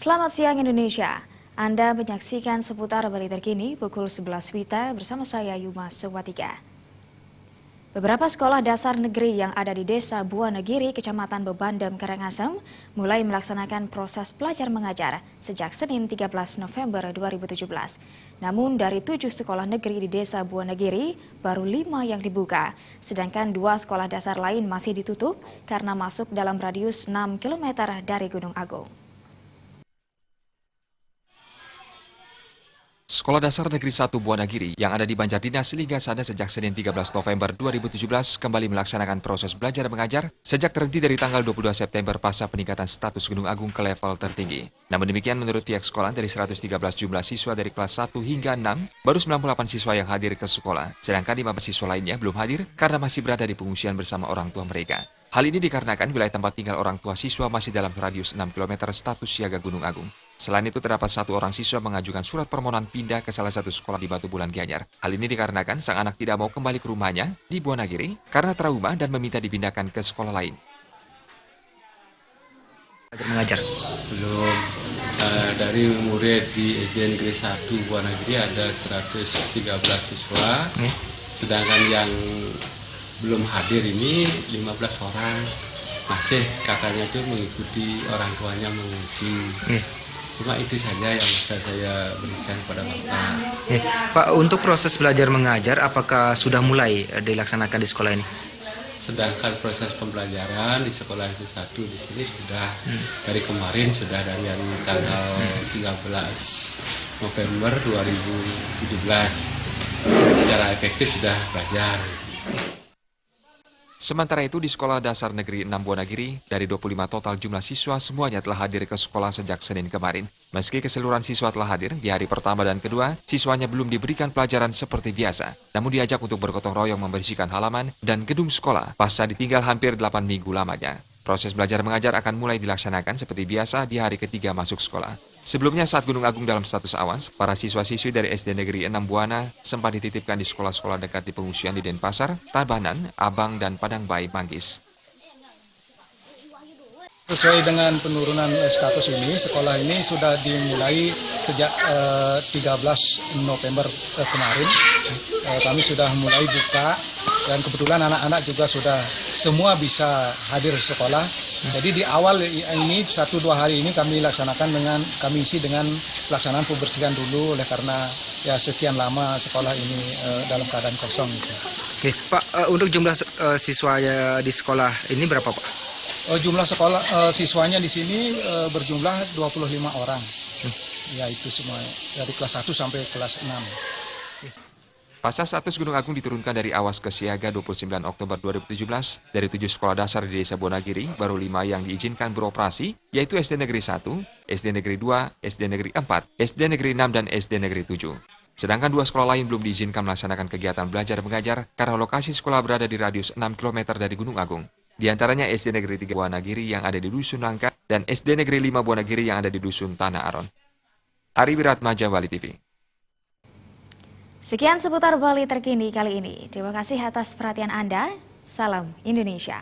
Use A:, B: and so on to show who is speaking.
A: Selamat siang Indonesia. Anda menyaksikan seputar berita terkini pukul 11 WITA bersama saya Yuma Suwatika. Beberapa sekolah dasar negeri yang ada di Desa Buanagiri, Kecamatan Bebandem, Karangasem, mulai melaksanakan proses belajar mengajar sejak Senin 13 November 2017. Namun dari 7 sekolah negeri di Desa Buanagiri, baru 5 yang dibuka, sedangkan 2 sekolah dasar lain masih ditutup karena masuk dalam radius 6 km dari Gunung Agung.
B: Sekolah Dasar Negeri 1 Buanagiri yang ada di Banjardinas Ligasada sejak Senin 13 November 2017 kembali melaksanakan proses belajar mengajar sejak terhenti dari tanggal 22 September pasca peningkatan status Gunung Agung ke level tertinggi. Namun demikian menurut pihak sekolah dari 113 jumlah siswa dari kelas 1 hingga 6, baru 98 siswa yang hadir ke sekolah, sedangkan 15 siswa lainnya belum hadir karena masih berada di pengungsian bersama orang tua mereka. Hal ini dikarenakan wilayah tempat tinggal orang tua siswa masih dalam radius 6 km status siaga Gunung Agung. Selain itu, terdapat 1 orang siswa mengajukan surat permohonan pindah ke salah satu sekolah di Batu Bulan Gianyar. Hal ini dikarenakan sang anak tidak mau kembali ke rumahnya di Buanagiri karena trauma dan meminta dipindahkan ke sekolah lain.
C: Mengajar
D: belum dari murid di SD Negeri 1 Buanagiri ada 113 siswa, sedangkan yang belum hadir ini 15 orang masih katanya itu mengikuti orang tuanya mengungsi. Cuma itu saja yang bisa saya berikan kepada Bapak.
C: Pak, untuk proses belajar mengajar apakah sudah mulai dilaksanakan di sekolah ini?
D: Sedangkan proses pembelajaran di sekolah S1 di sini sudah dari kemarin, sudah dari tanggal 13 November 2017 secara efektif sudah belajar.
B: Sementara itu di Sekolah Dasar Negeri 6 Buanagiri, dari 25 total jumlah siswa semuanya telah hadir ke sekolah sejak Senin kemarin. Meski keseluruhan siswa telah hadir di hari pertama dan kedua, siswanya belum diberikan pelajaran seperti biasa. Namun diajak untuk bergotong royong membersihkan halaman dan gedung sekolah pasca ditinggal hampir 8 minggu lamanya. Proses belajar mengajar akan mulai dilaksanakan seperti biasa di hari ketiga masuk sekolah. Sebelumnya saat Gunung Agung dalam status awas, para siswa-siswi dari SD Negeri 6 Buana sempat dititipkan di sekolah-sekolah dekat di pengungsian di Denpasar, Tabanan, Abang, dan Padangbai, Manggis.
E: Sesuai dengan penurunan status ini, sekolah ini sudah dimulai sejak 13 November kemarin. Kami sudah mulai buka dan kebetulan anak-anak juga sudah semua bisa hadir sekolah. Jadi di awal ini 1-2 hari ini kami isi dengan pelaksanaan pembersihan dulu oleh karena ya sekian lama sekolah ini dalam keadaan kosong.
C: Oke, Pak, untuk jumlah siswa di sekolah ini berapa, Pak?
E: Jumlah sekolah siswanya di sini berjumlah 25 orang. Ya itu semua dari kelas 1 sampai kelas 6.
B: Pasca status Gunung Agung diturunkan dari awas ke siaga 29 Oktober 2017, dari 7 sekolah dasar di Desa Buanagiri, baru 5 yang diizinkan beroperasi, yaitu SD Negeri 1, SD Negeri 2, SD Negeri 4, SD Negeri 6, dan SD Negeri 7. Sedangkan 2 sekolah lain belum diizinkan melaksanakan kegiatan belajar mengajar karena lokasi sekolah berada di radius 6 km dari Gunung Agung. Di antaranya SD Negeri 3 Buanagiri yang ada di Dusun Nangka dan SD Negeri 5 Buanagiri yang ada di Dusun Tanah Aron. Ari Wiratmaja, Bali TV.
A: Sekian seputar Bali terkini kali ini. Terima kasih atas perhatian Anda. Salam Indonesia.